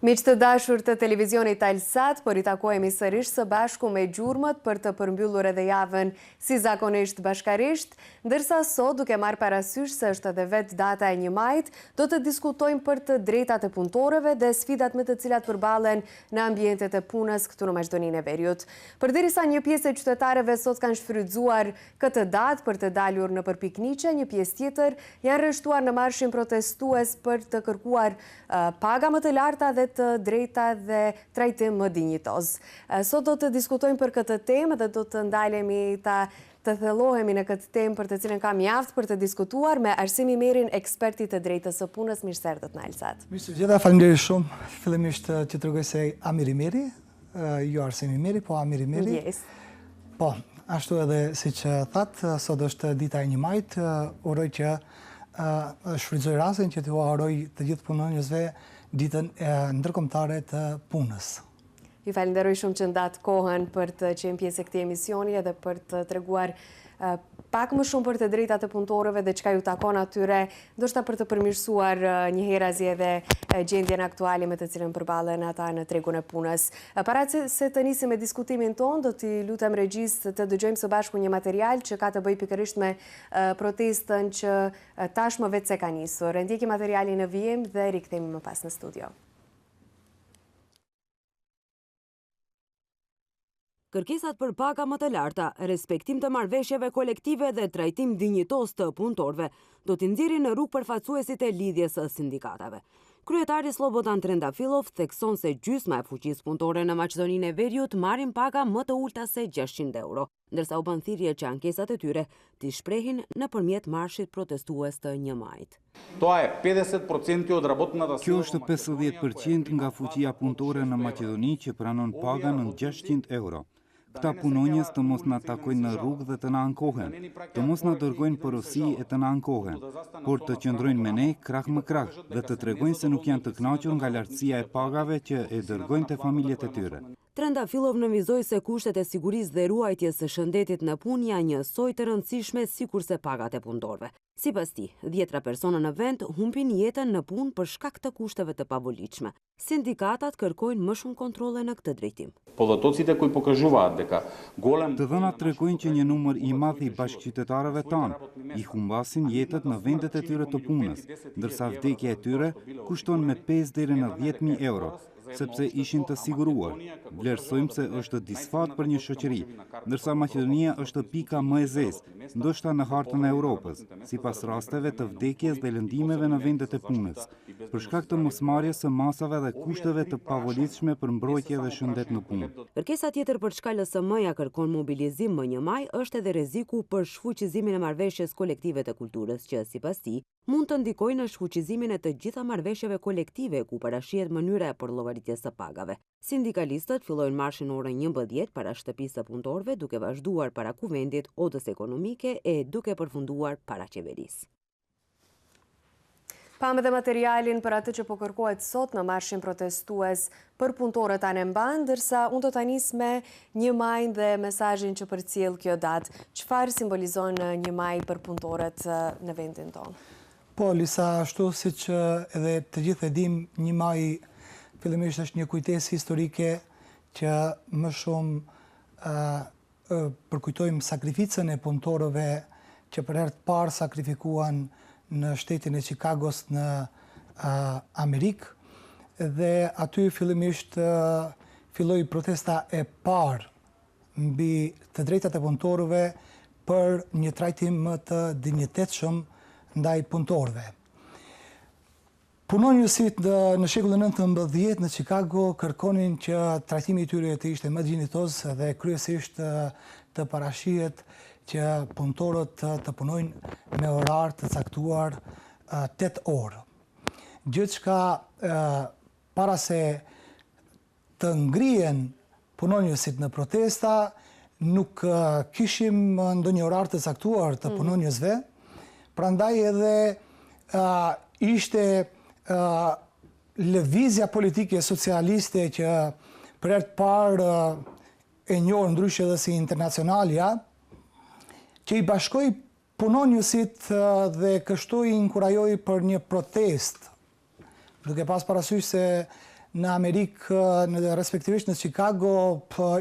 Miq të dashur të televizionit Talsat, po ritakohemi sërish së bashku me gjurmët për të përmbyllur edhe javën si zakonisht bashkarisht, ndërsa sot duke marrë parasysh se është edhe vetë data e 1 majit, do të diskutojmë për të drejtat e punëtorëve dhe sfidat me të cilat përballen në ambientet e punës këtu në Maqedoninë e Veriut. Përderisa një pjesë e qytetarëve sot kanë shfrytzuar këtë datë për të dalur në pikniqe, një pjesë tjetër janë rreshtuar në marshin protestues për të kërkuar paga më të larta dhe të drejta dhe trajtim më dinjitoz. Sot do të diskutojmë për këtë temë dhe do të ndalemi të thellohemi në këtë temë për të cilën kam mjaft për të diskutuar me Arsimi Merin, eksperti të drejtës së punës. Mirë se erdhët në Alsat. Mirë se vjen, faleminderit shumë. Fillimisht që t'rregoj se Amiri Meri, jo Arsimi Meri, po Amiri Meri. Yes. Po, ashtu edhe siç thatë, sot është dita e 1 majit, uroj që shfrytëzoj rastin që t'u uroj të gjithë punonjësve ditën ndërkombëtare të punës. Ju falenderoj shumë që ndatë kohën për të qenë pjesë e këtij emisioni edhe për të treguar pak më shumë për të drejtat e punëtorëve dhe çka ju takon atyre, ndoshta për të përmirësuar një herazi edhe gjendjen aktuale me të cilën përballen ata në tregun e punës. Para se të nisim me diskutimin ton, do t'i lutem regjis të dëgjojmë së bashku një material që ka të bëjë pikërisht me protestën që tashmë vetë se ka nisur. Ndjekim materialin në vijim dhe rikthehemi më pas në studio. Kërkesat për paga më të larta, respektim të marrëveshjeve kolektive dhe trajtim dinjitos të punëtorëve do t'i nxjerrin në rrugë përfaqësuesit e lidhjes së sindikatave. Kryetari Slobodan Trendafilov thekson se gjysma e fuqisë punëtore në Maqedoninë e Veriut marrin paga më të ulta se 600 euro, ndërsa u bën thirrje që ankesat e tyre t'i shprehin nëpërmjet marshit protestues të 1 majit. Kjo është 50% nga fuqia punëtore në Maqedoni që pranon paga në 600 euro. Këta punonjës të mos na takojnë në rrugë dhe të na ankohen, të mos na dërgojnë porosi e të na ankohen, por të qëndrojnë me ne krah më krah dhe të tregojnë se nuk janë të kënaqur nga lartësia e pagave që e dërgojnë te familjet e tyre. Trendafilov nënvizoi se kushtet e sigurisë dhe ruajtjes së shëndetit në punë janë njësoj të rëndësishme sikurse pagat e punëtorëve. Sipas tij, 10 persona në vend humbin jetën në punë për shkak të kushteve të pavolitshme. Sindikatat kërkojnë më shumë kontrolle në këtë drejtim. Të dhënat tregojnë që një numër i madh i bashkëqytetarëve tanë i humbasin jetët në vendet e tyre të punës, ndërsa vdekja e tyre kushton me 5 deri në 10.000 euro. Sepse ishin të siguruar. Vlerësojmë se është disfat për një shoqëri, ndërsa Maqedonia është pika më e zezë, ndoshta në hartën e Europës, sipas rasteve të vdekjes dhe lëndimeve në vendet e punës, për shkak të mosmarrjes së masave dhe kushteve të pavolitshme për mbrojtje dhe shëndet në punë. Kërkesa tjetër për çka LSM-ja kërkon mobilizim më 1 maj është edhe rreziku për shfuqizimin e marrëveshjes kolektive të kulturës, që sipas tij mund të ndikojë në shfuqizimin e të gjitha marrëveshjeve kolektive ku parashihet mënyra e përllëvaritjes së pagave. Sindikalistët fillojnë marshin orën 11 para shtëpisë së punëtorëve, duke vazhduar para kuvendit Odës Ekonomike e duke përfunduar para qeverisë. Pamë dhe materialin për atë që po kërkohet sot në marshin protestues për punëtorët Anemban, ndërsa unë do ta nis me 1 maj dhe mesazhin që përcjell kjo datë. Çfarë simbolizon 1 maj për punëtorët në vendin tonë? Po, Lisa, ashtu siç edhe të gjithë e dim, 1 maj fillimisht është një kujtesë historike që më shumë përkujtojmë sakrificën e punëtorëve që për herë të parë sakrifikuan në shtetin e Chicagos në Amerikë dhe aty fillimisht filloi protesta e parë mbi të drejtat e punëtorëve për një trajtim më të dinjitetshëm ndaj punëtorëve. Punonjësit në shekullin 19 në Chicago kërkonin që trajtimi i tyre të ishte më dinjitoz dhe kryesisht të parashihet që punëtorët të punojnë me orar të caktuar 8 orë. Gjithçka para se të ngrihen punonjësit në protesta, nuk kishim ndonjë orar të caktuar të punonjësve, prandaj edhe ishte lëvizja politike socialiste që për herë të parë e njohur ndryshe edhe si Internacionalja, që i bashkoi punonjësit dhe kështu i inkurajoi për një protestë, duke pas parasysh se në Amerikë, respektivisht në Chicago,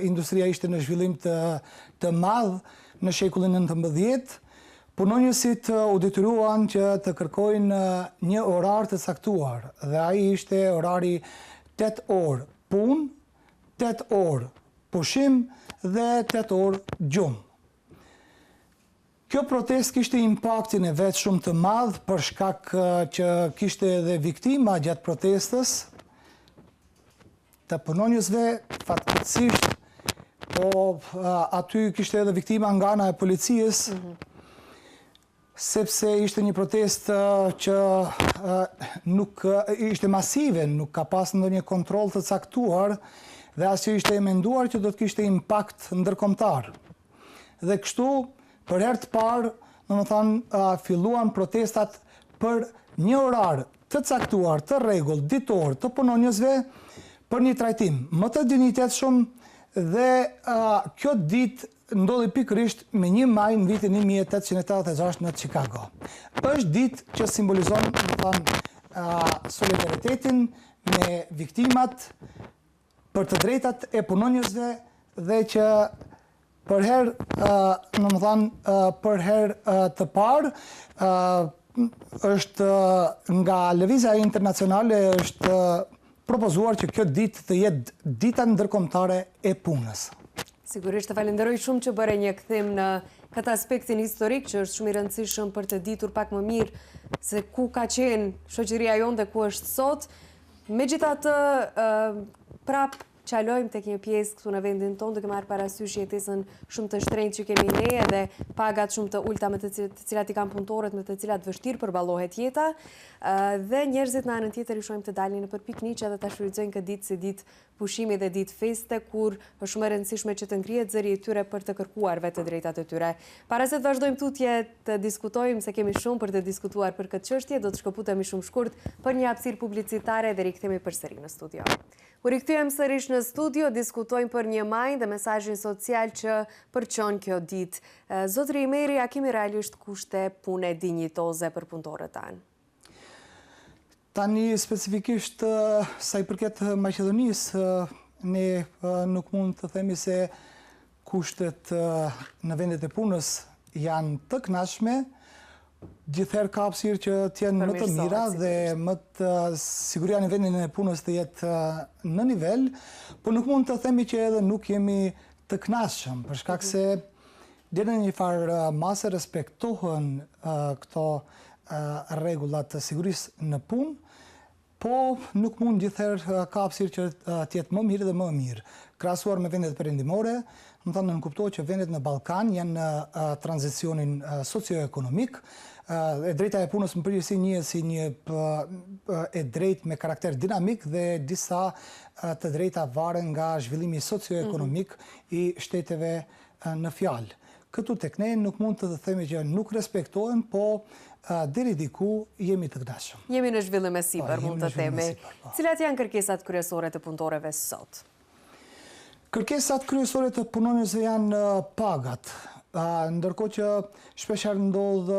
industria ishte në zhvillim të madh në shekullin 19. Punonjësit u detyruan që të kërkojnë një orar të caktuar dhe ai ishte orari 8 orë punë, 8 orë pushim dhe 8 orë gjumë. Kjo protest kishte impaktin e vetë shumë të madh për shkak që kishte edhe viktima gjatë protestës të punonjësve, fatkeqësisht, po aty kishte edhe viktima nga ana e policisë, sepse ishte një protest që nuk ishte masive, nuk ka pas ndonjë kontroll të caktuar dhe as që ishte menduar që do të kishte impakt ndërkombëtar. Dhe kështu, për herë të parë, filluan protestat për një orar të caktuar, të rregull, ditor, të punonjësve për një trajtim më të dinjitetshëm dhe kjo ditë ndodhi pikërisht me 1 maj në vitin 1886 në Chicago. Është ditë që simbolizon solidaritetin me viktimat për të drejtat e punonjësve dhe që për herë të parë është nga lëvizja internacionale është propozuar që kjo ditë të jetë dita ndërkombëtare e punës. Sigurisht të falenderoj shumë që bëre një kthim në këtë aspektin historik që është shumë i rëndësishëm për të ditur pak më mirë se ku ka qenë shoqëria jonë dhe ku është sot. Megjithatë, prap qalojmë tek një pjesë këtu në vendin tonë, duke marrë parasysh jetesën shumë të shtrenjtë që kemi ne edhe pagat shumë të ulta me të cilat i kanë punëtorët, me të cilat vështirë përballohet jeta, dhe njerëzit në anën tjetër i shohim të dalin nëpër pikniqe dhe ta shfrytëzojnë këtë ditë si ditë pushimi dhe ditë feste, kur është shumë e rëndësishme që të ngrihet zëri i tyre për të kërkuar vetë të drejtat e tyre. Para se të vazhdojmë tutje të diskutojmë, se kemi shumë për të diskutuar për këtë çështje, do të shkëputemi shumë shkurt për një hapësirë publicitare dhe rikthehemi përsëri në studio. Kur rikthyem sërish në studio, diskutojmë për 1 maj dhe mesazhin social që përçon kjo ditë. Zotri Imeri, a kemi realisht kushte pune dinjitoze për punëtorët tanë? Tani specifikisht sa i përket Maqedonisë, ne nuk mund të themi se kushtet në vendet e punës janë të kënaqshme. Gjithherë ka hapësirë që të jenë më të mira dhe më të siguria në vendin e punës të jetë në nivel, por nuk mund të themi që edhe nuk jemi të kënaqshëm, për shkak se deri në një farë mase respektohen këto rregullat të sigurisë në punë, po nuk mund gjithherë ka hapësirë që të jetë më mirë dhe më mirë. Krahasuar me vendet perëndimore, nënkuptohet që vendet në Ballkan janë në tranzicionin socioekonomik. E drejta e punës në përgjithësi njihet si një e drejtë me karakter dinamik dhe disa të drejta varen nga zhvillimi socioekonomik i shteteve në fjalë. Këtu tek ne nuk mund të themi që nuk respektohen, po deri diku jemi të kënaqshëm. Jemi në zhvillim e sipër, mund të themi. Cilat janë kërkesat kryesore të punëtorëve sot? Kërkesat kryesore të punonjësve janë pagat. Ndërkohë që shpeshherë ndodh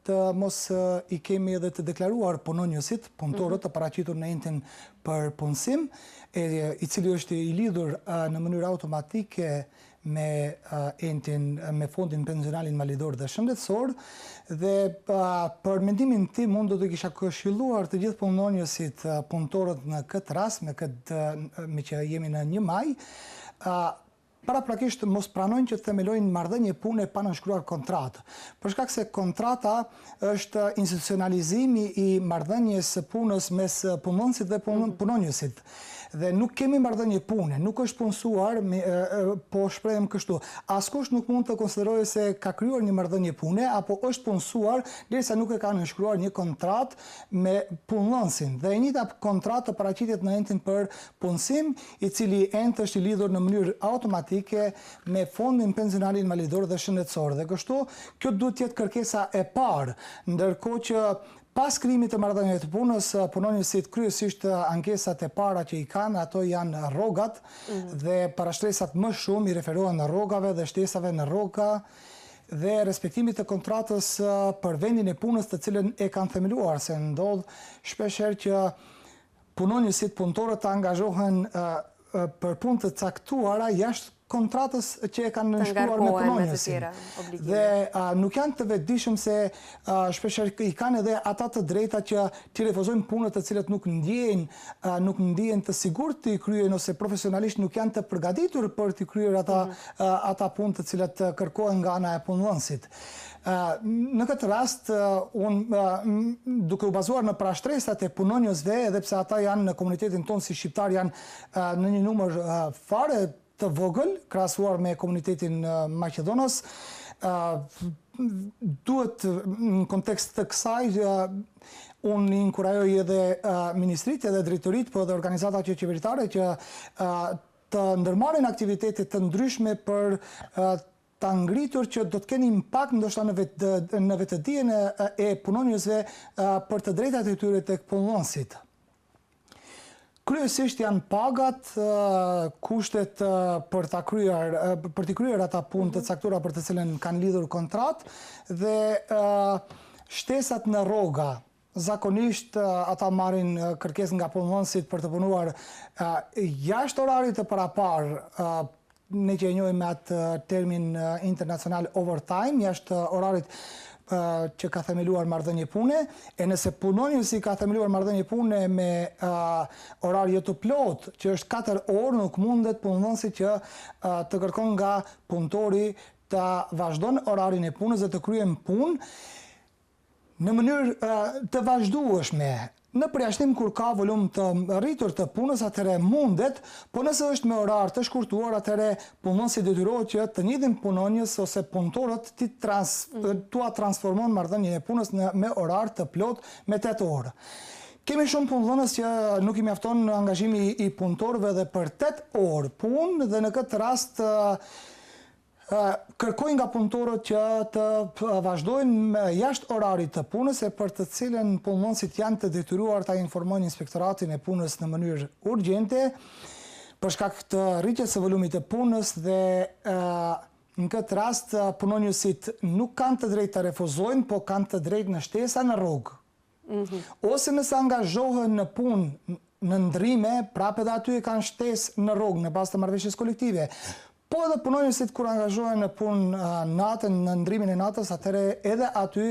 të mos i kemi edhe të deklaruar punonjësit, punëtorët të paraqitur në entin për punësim, i cili është i lidhur në mënyrë automatike me me fondin pensional invalidor dhe shëndetësor, dhe për mendimin tim unë do të kisha këshilluar të gjithë punonjësit, punëtorët në këtë rast, me që jemi në 1 maj, paraprakisht mos pranojnë që të themelojnë marrëdhënie pune pa nënshkruar kontratë. Për shkak se kontrata është institucionalizimi i marrëdhënies së punës mes punonësit dhe punonjësit. Dhe nuk kemi marrëdhënie pune, nuk është punësuar, po shprehem kështu. Askush nuk mund të konsiderojë se ka krijuar një marrëdhënie pune apo është punësuar derisa nuk e ka nënshkruar një kontratë me punonësin. Dhe e njëjta kontratë paraqitet në entin për punësim, i cili ent është i lidhur në mënyrë automatike me fondin pensional invalidor dhe shëndetësor. Dhe kështu, kjo duhet të jetë kërkesa e parë, ndërkohë që pas krijimit të marrëdhënieve të punës, punonjësit kryesisht ankesat e para që i kanë, ato janë rrogat dhe parashtresat më shumë i referohen në rrogave dhe shtesave në rroga dhe respektimit të kontratës për vendin e punës të cilën e kanë themeluar, se ndodh shpeshherë që punonjësit, punëtorët të angazhohen për punë të caktuara jashtë kontratës që e kanë nënshkruar me punonjësin. Dhe nuk janë të vetëdijshëm se shpeshherë i kanë edhe ata të drejta që t'i refuzojnë punët të cilët nuk ndihen të sigurt të i kryen ose profesionalisht nuk janë të përgatitur për t'i kryer ata punë të cilat kërkohen nga ana e punëdhënësit. Në këtë rast, duke u bazuar në parashtresat e punonjësve, edhe pse ata janë në komunitetin tonë si shqiptar janë në një numër fare të vogël, krahasuar me komunitetin Maqedonos, duhet në kontekst të kësaj unë inkurajoj edhe ministrit, edhe drejtorit, po edhe organizatat qeveritare që të ndërmarrin aktivitete të ndryshme për ta ngritur që do të keni impakt ndoshta në vetëdijen e punonjësve për të drejtat e tyre tek punonësit. Kryesisht janë pagat, kushtet për t'i kryer ata punë të caktuara për të cilën kanë lidhur kontratë dhe shtesat në rroga. Zakonisht ata marrin kërkesë nga punonësit për të punuar jashtë orarit të parapar, ne që e njohim me atë termin internacional overtime, jashtë orarit që ka themeluar marrëdhënie pune, e nëse punonjësi ka themeluar marrëdhënie pune me orar jo të plot, që është 4 orë, nuk mundet punonësi që të kërkon nga punëtori të vazhdon orarin e punës dhe të kryen punë në mënyrë të vazhdueshme. Në përjashtim kur ka volum të rritur të punës, atëre mundet, po nëse është me orar të shkurtuar, atëre punonësi detyrohet që të njëjtin punonjës ose punëtorët tua transformon marrëdhënien e punës me orar të plot me 8 orë. Kemi shumë punëdhënës që nuk i mjafton angazhimi i punëtorëve dhe për 8 orë punë dhe në këtë rast kërkojnë nga punëtorët që të vazhdojnë jashtë orarit të punës e për të cilën punonësit janë të detyruar ta informojnë inspektoratin e punës në mënyrë urgjente për shkak të rritjes së volumit të punës dhe në këtë rast punonjësit nuk kanë të drejtë të refuzojnë, po kanë të drejtë në shtesa në rrugë. Ose nëse angazhohen në punë në ndrime, prapë edhe aty e kanë shtesë në rrugë në bazë të marrëveshjes kolektive. Po edhe punonjësit kur angazhohen në punë natën, në ndrimin e natës, atëre edhe aty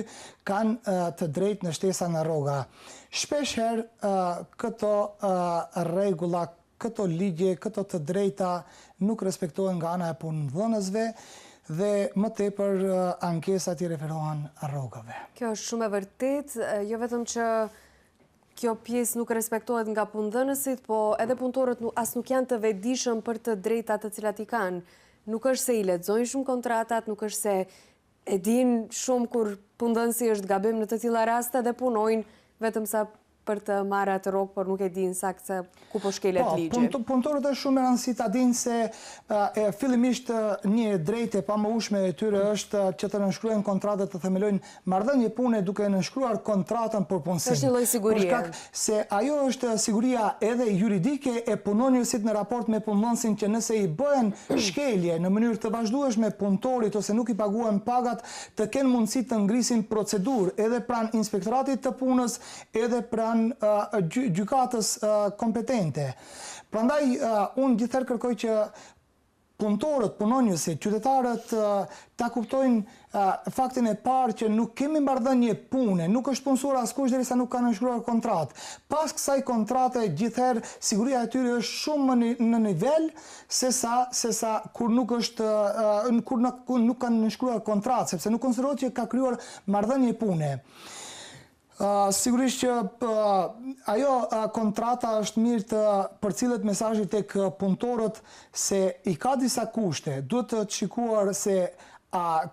kanë të drejtë në shtesa në rroga. Shpeshherë këto rregulla, këto ligje, këto të drejta nuk respektohen nga ana e punëdhënësve dhe më tepër ankesat i referohen rrogave. Kjo është shumë e vërtetë, jo vetëm që kjo pjesë nuk respektohet nga punëdhënësit, po edhe punëtorët as nuk janë të vetëdijshëm për të drejtat të cilat i kanë. Nuk është se i lexojnë shumë kontratat, nuk është se e dinë shumë kur punëdhënësi është gabim në të tilla raste dhe punojnë vetëm sa për të marrë atë rrogë, por nuk e dinë saktë se ku po shkelet ligji. Punëtorët është shumë e rëndësishme ta dinë se fillimisht një drejtë e pamohshme e tyre është që të nënshkruajnë kontratë të themelojnë marrëdhënie pune duke nënshkruar kontratën për punësim. Është një lloj sigurie. Për shkak se ajo është siguria edhe juridike e punonjësit në raport me punonësin që nëse i bëhen shkelje në mënyrë të vazhdueshme punëtorit ose nuk i paguhen pagat, të kenë mundësi të ngrisin procedurë edhe pranë inspektoratit të punës, edhe pranë gjykatës kompetente. Prandaj, unë gjithherë kërkoj që punëtorët, punonjësit, qytetarët ta kuptojnë faktin e parë që nuk kemi marrëdhënie pune, nuk është punësuar askush derisa nuk kanë nënshkruar kontratë. Pas kësaj kontrate, gjithherë siguria e tyre është shumë në nivel sesa kur nuk kanë nënshkruar kontratë, sepse nuk konsiderohet që ka krijuar marrëdhënie pune. Sigurisht që ajo kontrata është mirë të përcillet mesazhi tek punëtorët se i ka disa kushte. Duhet të shikuar se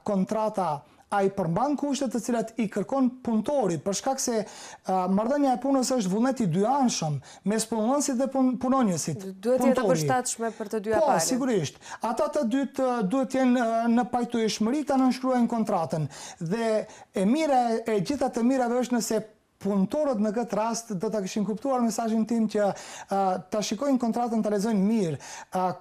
kontrata a i përmban kushtet të cilat i kërkon punëtorit, për shkak se marrëdhënia e punës është vullnet i dyanshëm mes punonësit dhe punonjësit. Duhet jetë e përshtatshme për të dyja palët. Po, sigurisht. Ata të dytë duhet të jenë në pajtueshmëri ta nënshkruajnë kontratën. Dhe e mira e gjitha të mirave është nëse punëtorët në këtë rast do ta kishin kuptuar mesazhin tim që ta shikojnë kontratën, ta lexojnë mirë.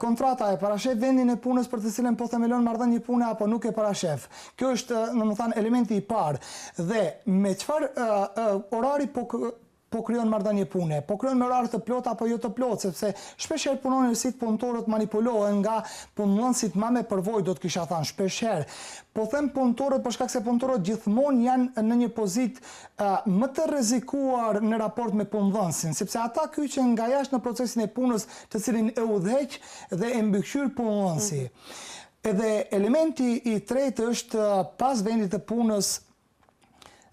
Kontrata e parashef vendin e punës për të cilën po themelon marrëdhënie pune apo nuk e parashef. Kjo është, domethënë, elementi i parë. Dhe me çfarë orari po po kryon marrëdhënie pune, po kryon me orare të plota apo jo të plotë, sepse shpeshherë punonësit punëtorët manipulohen nga punonësit më me përvojë, do të kisha thënë shpeshherë. Po them punëtorët për shkak se punëtorët gjithmonë janë në një pozitë më të rrezikuar në raport me punëdhënësin, sepse ata kyçen nga jashtë në procesin e punës, të cilin e udhëheq dhe e mbikëqyr punonësi. Edhe elementi i tretë është pas vendit të punës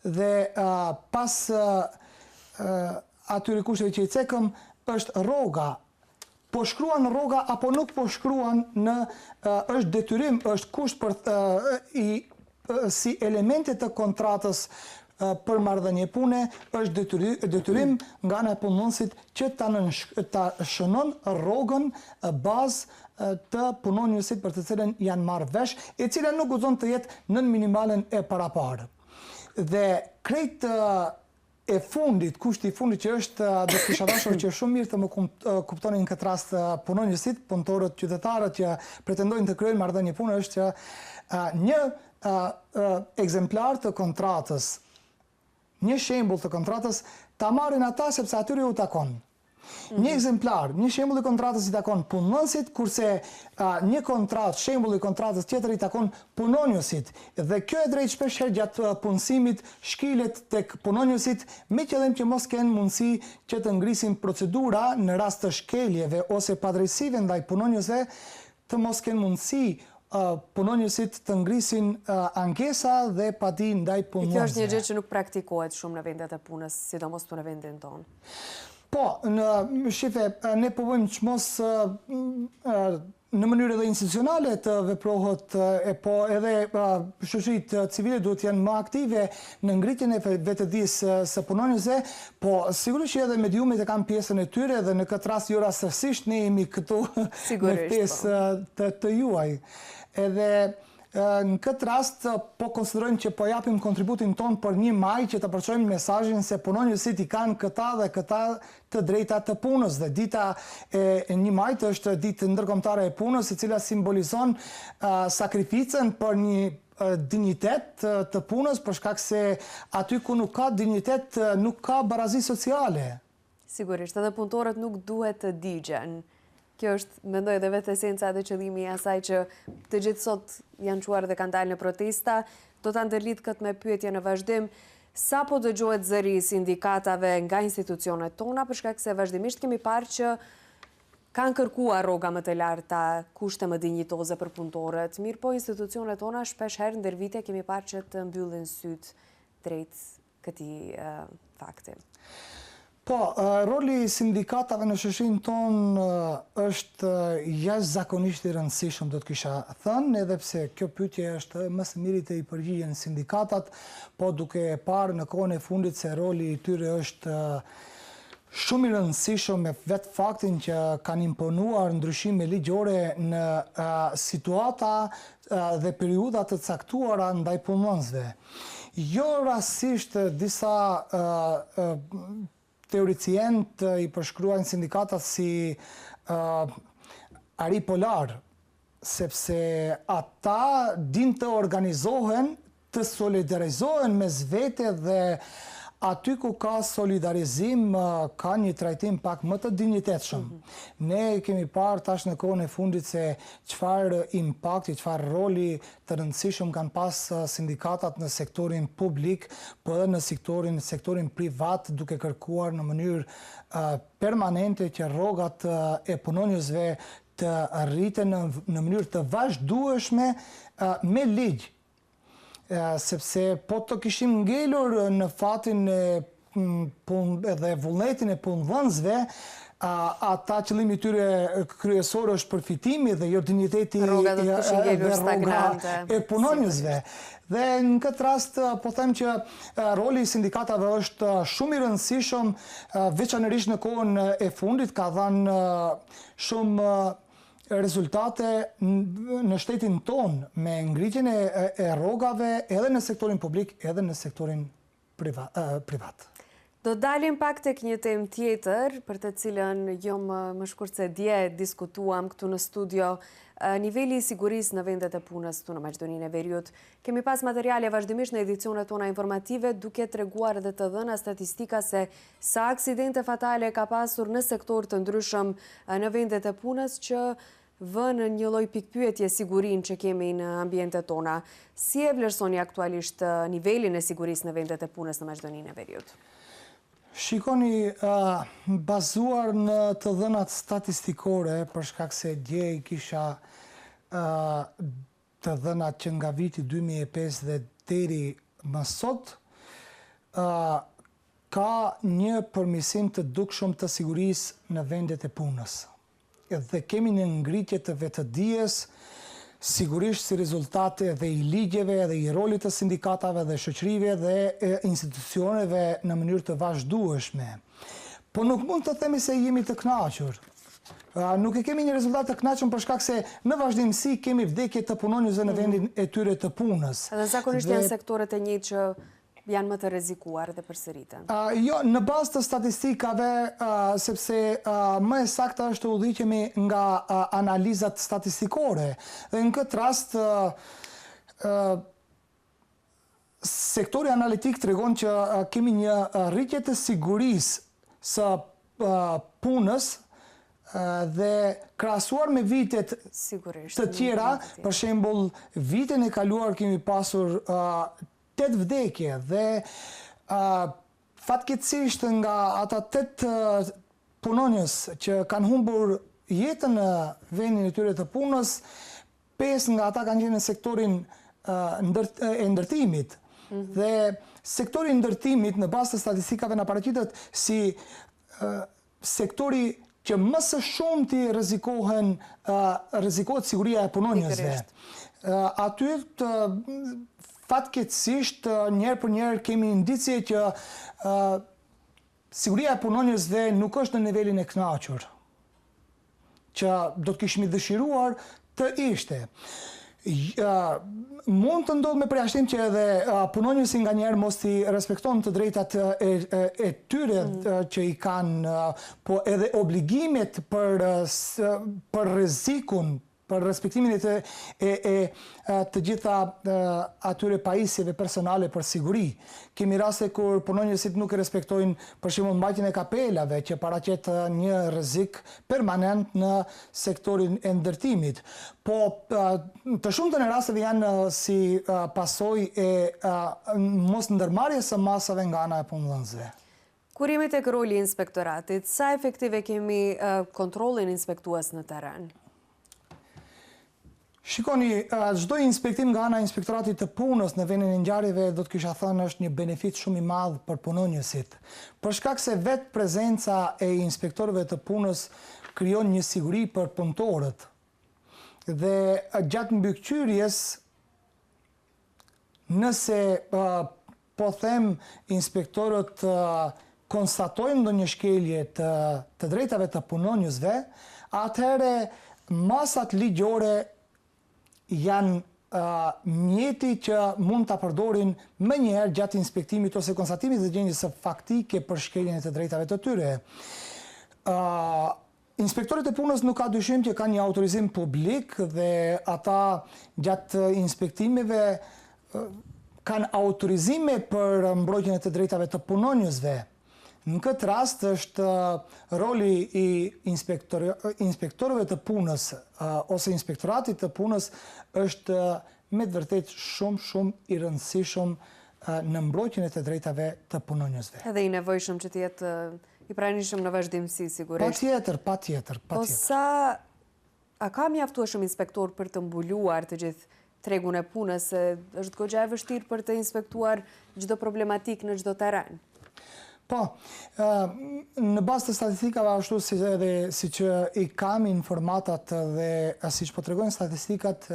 dhe pas atyre kushteve që i cekëm, është rroga. Po shkruan rroga apo nuk po shkruan është detyrim, është kusht si elemente të kontratës për marrëdhënie pune, është detyrim nga ana e punonësit që ta shënon rrogën bazë të punonjësit për të cilën janë marrë vesh, e cila nuk guxon të jetë nën minimalen e paraparë. Dhe krejt e fundit, kushti i fundit që është, do të kisha dashur që shumë mirë të më kuptonin në këtë rast punonjësit, punëtorët, qytetarët që pretendojnë të kryejnë marrëdhënie pune, është që një ekzemplar të kontratës, një shembull të kontratës, ta marrin ata sepse atyre u takon. Një ekzemplar, një shembull i kontratës i takon punonësit, kurse një kontratë, shembull i kontratës tjetër i takon punonjësit. Dhe kjo e drejt shpeshherë gjatë punësimit shkilet tek punonjësit me qëllim që mos kenë mundësi që të ngrisin procedura në rast të shkeljeve ose padrejësive ndaj punonjësve, të mos kenë mundësi punonjësit të ngrisin ankesa dhe padi ndaj punonjësve. Kjo është një gjë që nuk praktikohet shumë në vendet e punës, sidomos në vendin tonë. Po, ne po bëjmë çmos në mënyrë edhe institucionale të veprohet, po edhe shoqëritë civile duhet janë më aktive në ngritjen e vetëdijës së punonjësve, po sigurisht që edhe mediumet e kanë pjesën e tyre dhe në këtë rast jo rastësisht ne jemi këtu në pjesë të juaj. Edhe në këtë rast po konsiderojmë që po japim kontributin ton për 1 maj që të përçojmë mesazhin se punonjësit i kanë këta dhe këta të drejta të punës dhe dita e 1 majit është ditë ndërkombëtare e punës, e cila simbolizon sakrificën për një dinjitet të punës, për shkak se aty ku nuk ka dinjitet nuk ka barazi sociale. Sigurisht, edhe punëtorët nuk duhet të digjen. Kjo është, mendoj, edhe vetë esenca dhe qëllimi i asaj që të gjithë sot janë quar dhe kanë dalë në protesta. Do ta ndërlidh këtë me pyetje në vazhdim. Sa po dëgjohet zëri i sindikatave nga institucionet tona, për shkak se vazhdimisht kemi parë që kanë kërkuar rroga më të larta, kushte më dinjitoze për punëtorët. Mirë po institucionet tona shpesh herë ndër vite kemi parë që të mbyllin syt drejt këtij fakti. Po, roli i sindikatave në shoqërinë tonë është jashtëzakonisht i rëndësishëm, do të kisha thënë, edhe pse kjo pyetje është më së miri të i përgjigjen sindikatat, po duke parë në kohën e fundit se roli i tyre është shumë i rëndësishëm me vetë faktin që kanë imponuar ndryshime ligjore në situata dhe periudha të caktuara ndaj punonësve. Jo rastësisht disa teoricient i përshkruajnë sindikatat si ari polar, sepse ata din të organizohen, të solidarizohen mes vete dhe aty ku ka solidarizim ka një trajtim pak më të dinjitetshëm. Ne kemi parë tash në kohën e fundit se çfarë impakti, çfarë roli të rëndësishëm kanë pas sindikatat në sektorin publik, po edhe në sektorin privat, duke kërkuar në mënyrë permanente që rrogat e punonjësve të rriten në mënyrë të vazhdueshme me ligj. Sepse po të kishim ngelur në fatin dhe vullnetin e punëdhënësve, ata qëllimi tyre kryesor është përfitimi dhe jo dinjiteti dhe rroga e punonjësve. Dhe në këtë rast po them që roli i sindikatave është shumë i rëndësishëm, veçanërisht në kohën e fundit ka dhënë shumë rezultate në shtetin tonë me ngritjen e rrogave edhe në sektorin publik edhe në sektorin privat. Do dalim pak tek një temë tjetër, për të cilën jo më shkurt se dje diskutuam këtu në studio, niveli i sigurisë në vendet e punës këtu në Maqedoninë e Veriut. Kemi pas materiale vazhdimisht në edicionet tona informative, duke treguar dhe të dhëna statistika se sa aksidente fatale ka pasur në sektor të ndryshëm në vendet e punës që vënë një lloj pikpyetje sigurinë që kemi në ambientet tona. Si e vlerësoni aktualisht nivelin e sigurisë në vendet e punës në Maqedoninë e Veriut? Shikoni, bazuar në të dhënat statistikore, për shkak se dje i kisha të dhënat që nga viti 2005 dhe deri më sot, ka një përmirësim të dukshëm të sigurisë në vendet e punës. Dhe kemi një ngritje të vetëdijes, sigurisht si rezultate dhe i ligjeve dhe i rolit të sindikatave dhe shoqërive dhe institucioneve në mënyrë të vazhdueshme. Po nuk mund të themi se jemi të kënaqur. Nuk e kemi një rezultat të kënaqur për shkak se në vazhdimsi kemi vdekje të punonjësve në vendin e tyre të punës. Edhe zakonisht janë sektoret e njëjtë që janë më të rrezikuar dhe përsëriten. Jo, në bazë të statistikave, sepse më e saktë është të udhëhiqemi nga analizat statistikore. Dhe në këtë rast, sektori analitik tregon që kemi një rritje të sigurisë së punës dhe krahasuar me vitet të tjera, për shembull, vitin e kaluar kemi pasur 8 vdekje dhe fatkeqësisht nga ata 8 punonjës që kanë humbur jetën në vendin e tyre të punës, 5 nga ata kanë qenë në sektorin e ndërtimit. Dhe sektori i ndërtimit në bazë të statistikave na paraqitet si sektori që më së shumti rrezikohet siguria e punonjësve. Aty fatkeqësisht njëherë për njëherë kemi indicie që siguria e punonjësve nuk është në nivelin e kënaqur, që do të kishim dëshiruar të ishte. Mund të ndodhë me përjashtim që edhe punonjësi nga njerë mos t'i respekton të drejtat e tyre që i kanë, po edhe obligimet për rrezikun, për respektimin e të gjitha atyre pajisjeve personale për siguri. Kemi raste kur punonjësit nuk e respektojnë për shembull mbajtjen e kapelave, që paraqet një rrezik permanent në sektorin e ndërtimit. Po të shumtën e rasteve janë si pasojë e mos ndërmarrjes së masave nga ana e punëdhënësve. Kur jemi tek roli i inspektoratit, sa efektive kemi kontrollin inspektues në terren? Shikoni, çdo inspektim nga ana e inspektoratit të punës në vendin e ngjarjeve do të kisha thënë është një benefit shumë i madh për punonjësit. Për shkak se vetë prezenca e inspektorëve të punës krijon një siguri për punëtorët. Dhe gjatë mbikëqyrjes, nëse po them inspektorët konstatojnë ndonjë shkelje të drejtave të punonjësve, atëherë masat ligjore janë mjeti që mund të përdorin më njëherë gjatë inspektimit ose konstatimit dhe gjendjes së faktike për shkeljen e të drejtave të tyre. Inspektorët e punës nuk ka dyshim që kanë një autorizim publik dhe ata gjatë inspektimeve kanë autorizime për mbrojtjen e të drejtave të punonjësve. Në këtë rast është roli i inspektorëve të punës ose inspektoratit të punës është me të vërtet shumë i rëndësishëm në mbrojtjen e të drejtave të punonjësve. Edhe i nevojshëm që të jetë i pranishëm në vazhdimsi sigurisht. Patjetër. Po a ka mjaftueshëm inspektor për të mbuluar të gjithë tregun e punës, se është goxha e vështirë për të inspektuar çdo problematik në çdo terren? Po, në bazë të statistikave ashtu si që i kam informatat dhe si që po tregojnë statistikat,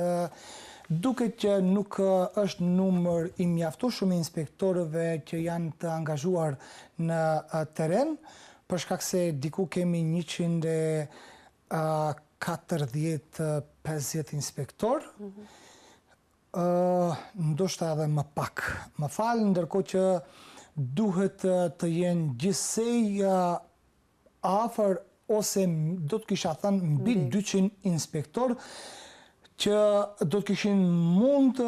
duket që nuk është numër i mjaftueshëm inspektorëve që janë të angazhuar në terren, për shkak se diku kemi 140-50 inspektor, ndoshta edhe më pak. Më falë, ndërkohë që duhet të jenë gjithsej afër ose do të kisha thënë mbi 200 inspektor që do të kishin mund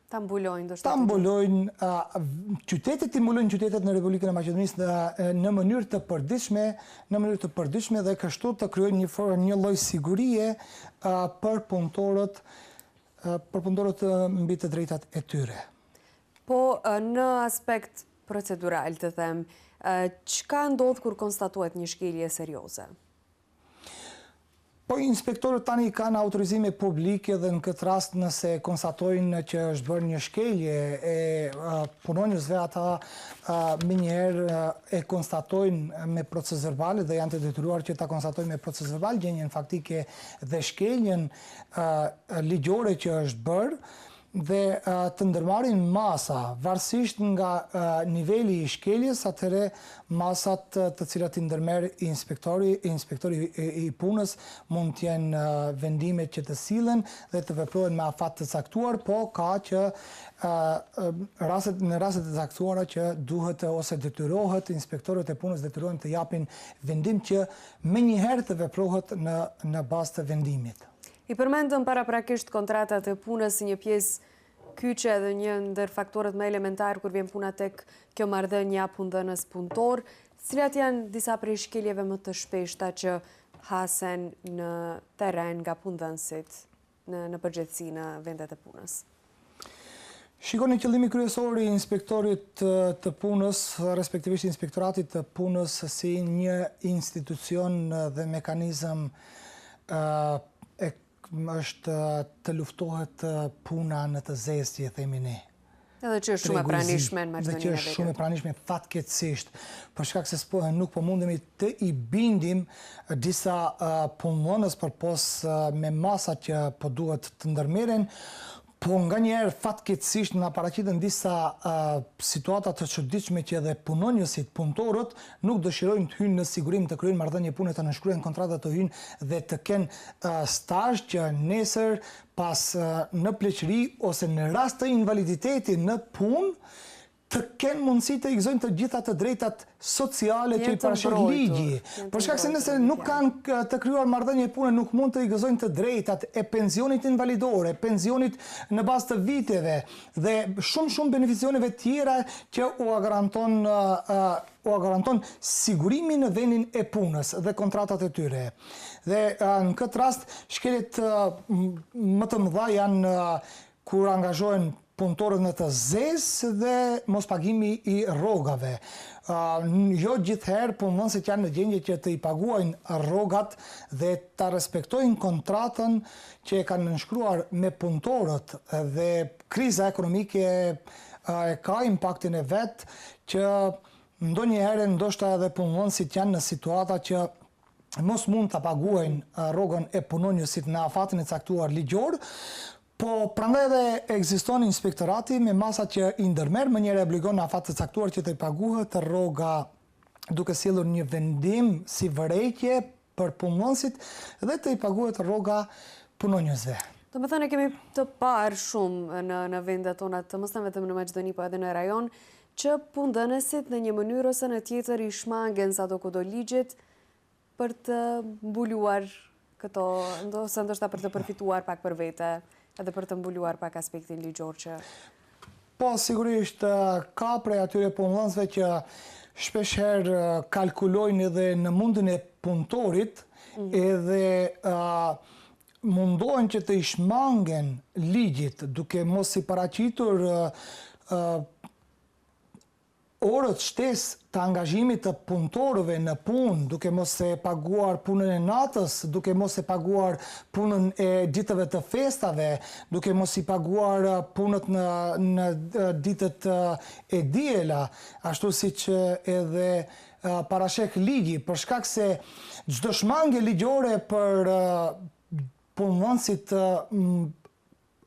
ta mbulojnë qytetet, të mbulojnë qytetet në Republikën e Maqedonisë në mënyrë të përditshme dhe kështu të krijojnë një lloj sigurie për punëtorët mbi të drejtat e tyre. Po në aspekt procedural të them, çka ndodh kur konstatohet një shkelje serioze? Po inspektorët tani kanë autorizime publike dhe në këtë rast nëse konstatojnë që është bërë një shkelje e punonjësve, ata menjëherë e konstatojnë me proces verbal dhe janë të detyruar që ta konstatojnë me proces verbal gjendjen faktike dhe shkeljen ligjore që është bërë dhe të ndërmarrin masa, varësisht nga niveli i shkeljes, atëherë masat të cilat i ndërmerr inspektori i punës mund të jenë vendimet që të sillen dhe të veprojnë me afat të caktuar, po ka që në rastet e caktuara që duhet ose detyrohet inspektorët e punës detyrohen të japin vendim që menjëherë të veprohet në bazë të vendimit. I përmendëm paraprakisht kontratat e punës si një pjesë kyçe dhe një ndër faktorët më elementar kur vjen puna tek kjo marrëdhënie punëdhënës punëtor, cilat janë disa prej shkeljeve më të shpeshta që hasen në terren nga punëdhënësit në përgjithësi në vendet e punës. Shikoni, qëllimi kryesor i inspektorit të punës, respektivisht inspektoratit të punës si një institucion dhe mekanizëm është të luftohet puna në të zezë, themi ne. Edhe që është shumë e pranishme në Maqedoninë e Veriut. Dhe që është shumë e pranishme fatkeqësisht, për shkak se nuk po mundemi të i bindim disa punonës përpos me masa që po duhet të ndërmerren, po nganjëherë fatkeqësisht na paraqiten disa situata të çuditshme që edhe punonjësit, punëtorët nuk dëshirojnë të hyjnë në sigurim të kryejnë marrëdhënie pune, të nënshkruajnë kontrata, të hyjnë dhe të kenë stazh që nesër pas në pleqëri ose në rast të invaliditeti në punë të kenë mundësi të i gëzojnë të gjitha të drejtat sociale që i parashek ligji. Për shkak se nëse nuk kanë të krijuar marrëdhënie pune, nuk mund të i gëzojnë të drejtat e pensionit invalidore, pensionit në bazë të viteve dhe shumë beneficioneve tjera që u garanton sigurimi në vendin e punës dhe kontratat e tyre. Dhe në këtë rast, shkeljet më të mëdha janë kur angazhohen punëtorët në të zezë dhe mospagimi i rrogave. Jo gjithherë punonësit janë në gjendje që të i paguajnë rrogat dhe ta respektojnë kontratën që e kanë nënshkruar me punëtorët dhe kriza ekonomike ka impaktin e vet që ndonjëherë ndoshta edhe punonësit janë në situata që mos mund ta paguajnë rrogën e punonjësit në afatin e caktuar ligjor. Po prandaj edhe ekziston inspektorati me masa që i ndërmerr, mënyrë e obligon në afat të caktuar që të i paguhet rroga duke sjellur një vendim si vërejtje për punonësit dhe të i paguhet rroga punonjësve. Do të thënë kemi të parë shumë në vendet tona, të mos vetëm në Maqedoni, po edhe në rajon, që punëdhënësit në një mënyrë ose në tjetër i shmangen sadokudo ligjit për të mbuluar këto, ose ndoshta për të përfituar pak për vete, edhe për të mbuluar pak aspektin ligjor që... Po, sigurisht, ka prej atyre punëdhënësve që shpeshherë kalkulojnë edhe në mundin e punëtorit, edhe mundohen që të i shmangen ligjit, duke mos i paraqitur orët shtesë të angazhimit të punëtorëve në punë, duke mos e paguar punën e natës, duke mos e paguar punën e ditëve të festave, duke mos i paguar punët në ditët e diela, ashtu siç edhe parashek ligji, për shkak se çdo shmangje ligjore për punonësit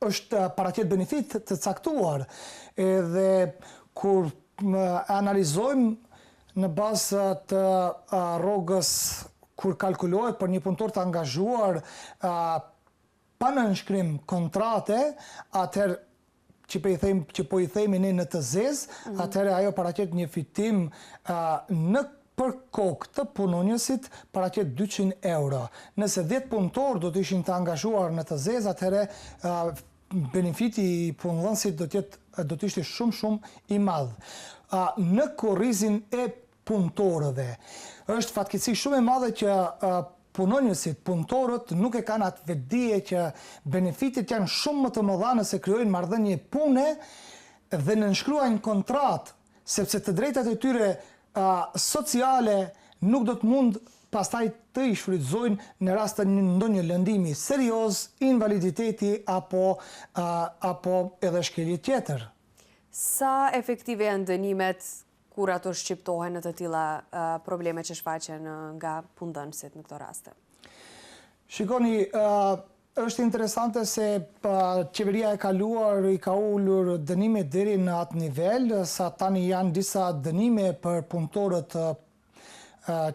është paraqet benefit të caktuar, edhe kur analizojmë në bazë të rrogës kur kalkulohet për një punëtor të angazhuar pa nënshkrim kontrate, atëherë që po i themi ne në të zezë, atëherë ajo paraqet një fitim për kokë të punonjësit paraqet 200 euro. Nëse 10 punëtor do të ishin të angazhuar në të zezë, atëherë benefiti i punëdhënësit do të ishte shumë i madh. Në korrizin e punëtorëve është fatkeqësi shumë e madhe që punonjësit, punëtorët nuk e kanë atë vetdije që benefitet janë shumë më të mëdha nëse krijojnë marrëdhënie pune dhe nënshkruajnë kontratë, sepse të drejtat e tyre sociale nuk do të mund pastaj të i shfrytëzojnë në rast të ndonjë lëndimi serioz, invaliditeti apo edhe shkelje tjetër. Sa efektive janë dënimet kur ato shqiptohen në të tilla probleme që shfaqen nga punëdhënësit në këto raste? Shikoni, është interesante se qeveria e kaluar i ka ulur dënimet deri në atë nivel, sa tani janë disa dënime për punëtorët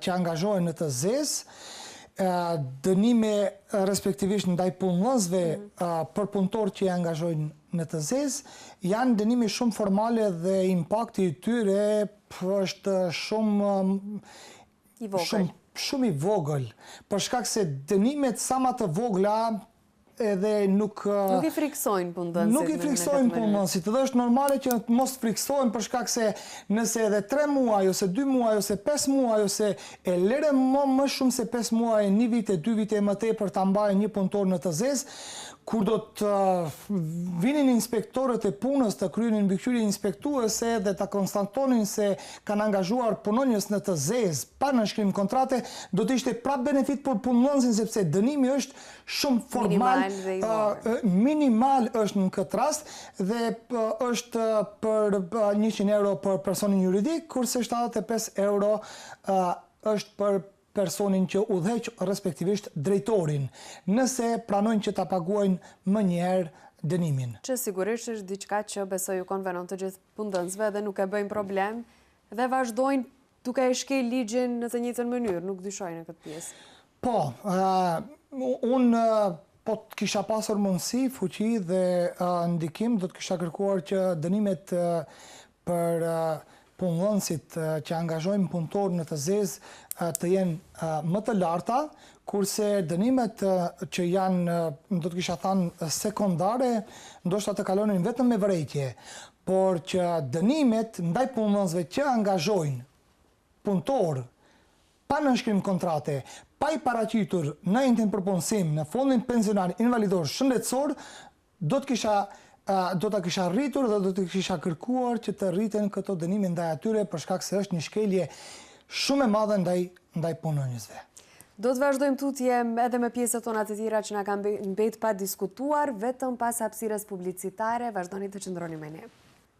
që angazhohen në të zezë, dënime respektivisht ndaj punëdhënësve për punëtorë që angazhojnë në të zezë, janë dënime shumë formale dhe impakti i tyre është shumë i vogël, për shkak se dënimet sa më të vogla edhe nuk i friksojnë punëdhënësit. Nuk i friksojnë punëdhënësit, dhe është normale që mos friksojnë për shkak se nëse edhe 3 muaj, ose 2 muaj, ose 5 muaj, ose e lere më shumë se 5 muaj, 1 vite, 2 vite më tepër ta mbajë një punëtor në të zezë, kur do të vinin inspektorët e punës të kryenin mbikëqyrje inspektuese dhe ta konstatonin se kanë angazhuar punonjës në të zezë pa nënshkrim kontrate, do të ishte prap benefit për punonjësin sepse dënimi është shumë formal, minimal është në këtë rast dhe është për 100 euro për personin juridik, kurse 75 euro është për personin që udhëheq, respektivisht drejtorin, nëse pranojnë që ta paguajnë më njëherë dënimin. Që sigurisht është diçka që besoj u konvenon të gjithë punëdhënësve dhe nuk e bëjnë problem dhe vazhdojnë duke e shkel ligjin në të njëjtën mënyrë, nuk dyshojnë në këtë pjesë. Po, unë po të kisha pasur mundësi, fuqi dhe ndikim, do të kisha kërkuar që dënimet për punëdhënësit që angazhojnë punëtor në të zezë të jenë më të larta, kurse dënimet që janë, do të kisha thënë, sekondare, ndoshta të kalonin vetëm me vërejtje, por që dënimet ndaj punëdhënësve që angazhojnë punëtor pa nënshkrim kontrate, pa i paraqitur në entin përpunësim në fondin pensionar invalidor shëndetësor, do ta kisha rritur dhe do të kisha kërkuar që të rriten këto dënime ndaj atyre për shkak se është një shkelje shumë e madhe ndaj punonjësve. Do të vazhdojmë tutje edhe me pjesët tona të tjera që na kanë mbet pa diskutuar, vetëm pas hapësirës publicitare, vazhdoni të qëndroni me ne.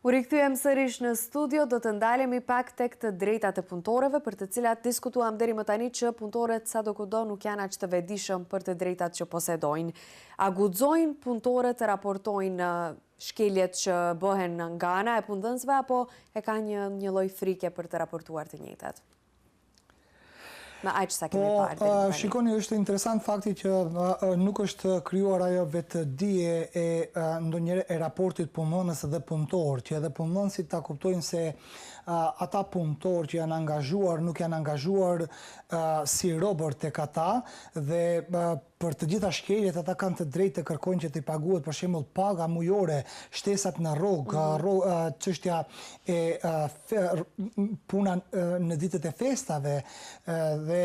U rikthyem sërish në studio, do të ndalemi pak tek të drejtat e punëtorëve, për të cilat diskutuam deri më tani që punëtorët sadokudo nuk janë aq të vetëdijshëm për të drejtat që posedojnë. A guxojnë punëtorët të raportojnë shkeljet që bëhen nga ana e punëdhënësve apo e kanë një lloj frike për të raportuar të njëjtat? Me aq sa kemi parë. Shikoni, është interesant fakti që nuk është krijuar ajo vetëdije ndonjëherë e raportit punonës dhe punëtor, që edhe punonësit ta kuptojnë se ata punëtor që janë angazhuar nuk janë angazhuar si robër tek ata dhe për të gjitha shkeljet ata kanë të drejtë të kërkojnë që t'i paguhet për shembull paga mujore, shtesat në rrogë, çështja e puna në ditët e festave dhe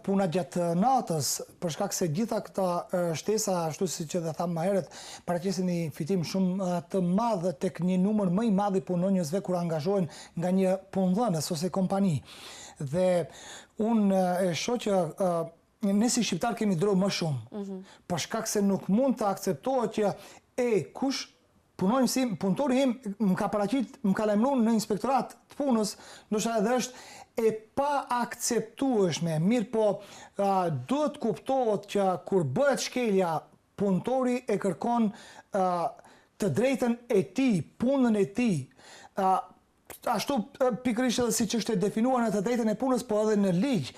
puna gjatë natës, për shkak se gjitha këta shtesa, ashtu siç e tham më herët, paraqesin një fitim shumë të madh tek një numër më i madh i punonjësve kur angazhohen nga një punëdhënës ose kompani. Dhe unë e shoh që ne si shqiptar kemi dro më shumë, për shkak se nuk mund të akceptohet që kush punëtori im më ka paraqit, më ka lajmëruar në inspektorat të punës, ndoshta edhe është e pa akceptueshme, mirë po duhet kuptohet që kur bëhet shkelja, punëtori e kërkon të drejtën e tij, punën e tij, ashtu pikërisht edhe siç është e definuar në të drejtën e punës, po edhe në ligj,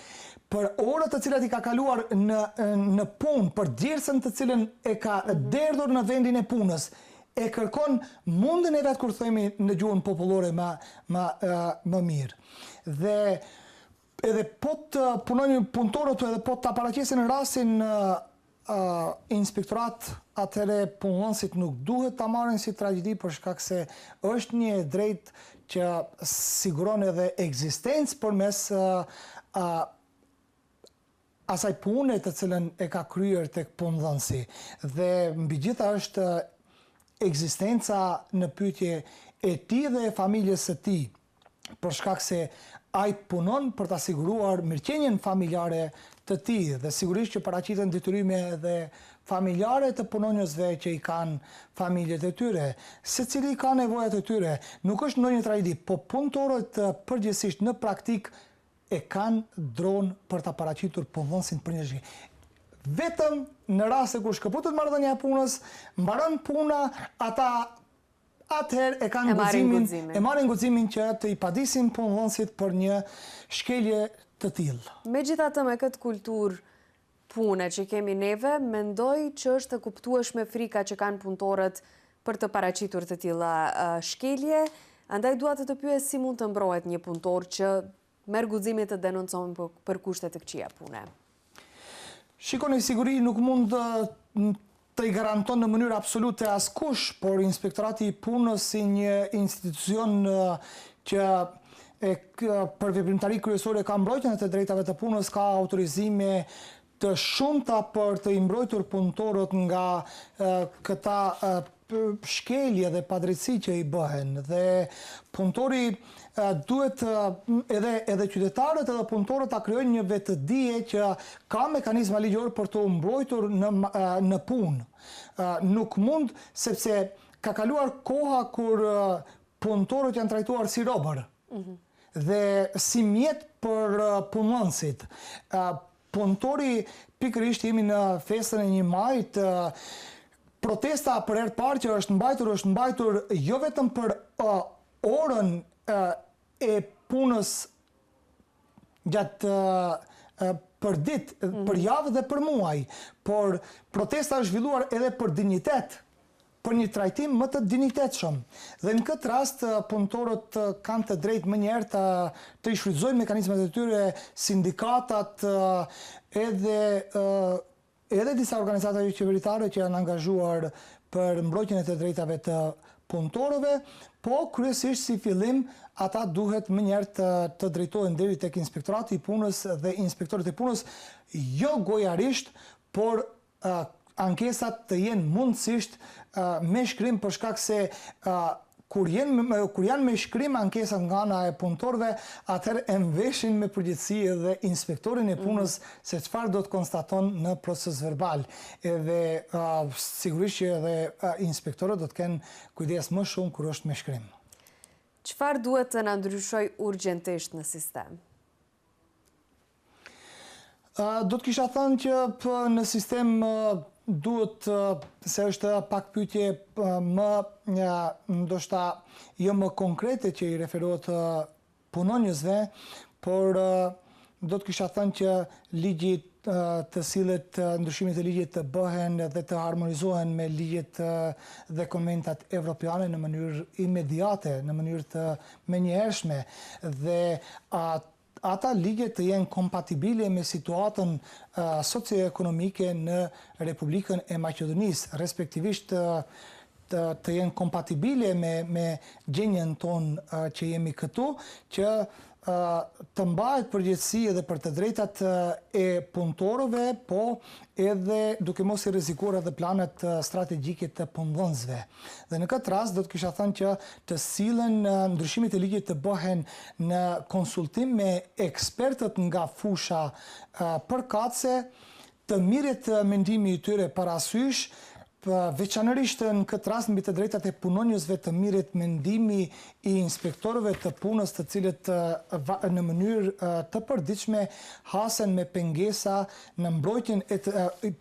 për orët të cilat i ka kaluar në punë, për djersën të cilën e ka derdhur në vendin e punës, e kërkon mundin e vetë kur themi në gjuhën popullore më mirë. Dhe edhe po të punojnë punëtorët edhe po të paraqesin në rastin inspektorat, atëre punonësit nuk duhet ta marrin si tragjedi për shkak se është një drejt që siguron edhe ekzistencë përmes asaj pune të cilën e ka kryer tek punëdhënësi. Dhe mbi gjitha është ekzistenca në pyetje e tij dhe e familjes së tij, për shkak se ai punon për ta siguruar mirëqenien familjare të tij dhe sigurisht që paraqiten detyrime edhe familjare të punonjësve që i kanë familjet e tyre. Secili ka nevojat e tyre. Nuk është ndonjë tragjedi, po punëtorët përgjithsisht në praktik e kanë dronë për ta paraqitur punëdhënësin për një shkak. Vetëm në raste kur shkëputet marrëdhënia e punës, mbaron puna, ata atëherë e marrin guximin që të i padisin punëdhënësit për një shkelje të tillë. Megjithatë, me këtë kulturë pune që kemi neve, mendoj që është e kuptueshme frika që kanë punëtorët për të paraqitur të tilla shkelje. Andaj dua të pyes si mund të mbrohet një punëtor që merr guximin të denoncohen për kushte të këqija pune. Shikoni, siguri nuk mund të i garanton në mënyrë absolute askush, por Inspektorati i Punës si një institucion që për veprimtari kryesore ka mbrojtjen e të drejtave të punës, ka autorizime të shumta për të i mbrojtur punëtorët nga këta shkelje dhe padrejtësi që i bëhen. Dhe punëtori duhet edhe qytetarët edhe punëtorët ta krijojnë një vetëdije që ka mekanizma ligjor për të mbrojtur në punë. Nuk mund, sepse ka kaluar koha kur punëtorët janë trajtuar si robër dhe si mjet për punonësit. Punëtori, pikërisht jemi në festën e 1 majit, protesta për herë të parë që është mbajtur jo vetëm për orën e punës gjatë për ditë, për javë dhe për muaj, por protesta është zhvilluar edhe për dinjitet, për një trajtim më të dinjitetshëm. Dhe në këtë rast punëtorët kanë të drejtë më njëherë të i shfrytëzojnë mekanizmat e tyre, sindikatat edhe disa organizata qeveritare që janë angazhuar për mbrojtjen e të drejtave të punëtorëve, po kryesisht si fillim ata duhet më njëherë të drejtohen deri tek Inspektorati i Punës dhe inspektorët e punës, jo gojarisht, por ankesat të jenë mundësisht me shkrim, për shkak se kur janë me shkrim ankesat nga ana e punëtorëve, atëherë e mveshin me përgjegjësi edhe inspektorin e punës se çfarë do të konstaton në proces verbal. Edhe sigurisht që edhe inspektorët do të kenë kujdes më shumë kur është me shkrim. Çfarë duhet të na ndryshojë urgjentisht në sistem? Do të kisha thënë që në sistem duhet, se është pak pyetje më ndoshta jo më konkrete që i referohet punonjësve, por do të kisha thënë që ligjit të sillet, ndryshimet e ligjit të bëhen dhe të harmonizohen me ligjet dhe konventat evropiane në mënyrë imediate, në mënyrë të menjëhershme, dhe ata ligje të jenë kompatibile me situatën socioekonomike në Republikën e Maqedonisë, respektivisht të jenë kompatibile me gjenjen tonë që jemi këtu, që të mbahet përgjegjësi edhe për të drejtat e punëtorëve, po edhe duke mos i rrezikuar edhe planet strategjike të punëdhënësve. Dhe në këtë rast do të kisha thënë që të sillen ndryshimet e ligjit të bëhen në konsultim me ekspertët nga fusha përkatëse, të mirret mendimi i tyre parasysh, veçanërisht në këtë rast mbi të drejtat e punonjësve të mirret mendimi i inspektorëve të punës, të cilët në mënyrë të përditshme hasen me pengesa në mbrojtjen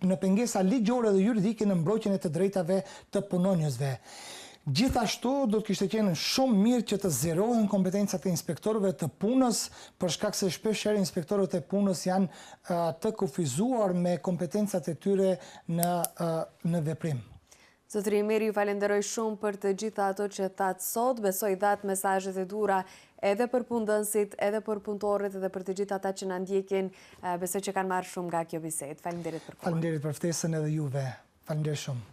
në pengesa ligjore dhe juridike në mbrojtjen e të drejtave të punonjësve. Gjithashtu do të kishte qenë shumë mirë që të zerohen kompetencat e inspektorëve të punës, për shkak se shpeshherë inspektorët e punës janë të kufizuar me kompetencat e tyre në veprim. Zotëri Meri, ju falenderoj shumë për të gjitha ato që thatë sot, besoj dhatë mesazhet e dura edhe për punëdhënësit, edhe për punëtorët edhe për të gjitha ata që na ndjekin, besoj që kanë marrë shumë nga kjo bisedë. Faleminderit për kohën. Faleminderit për ftesën edhe juve. Faleminderit shumë.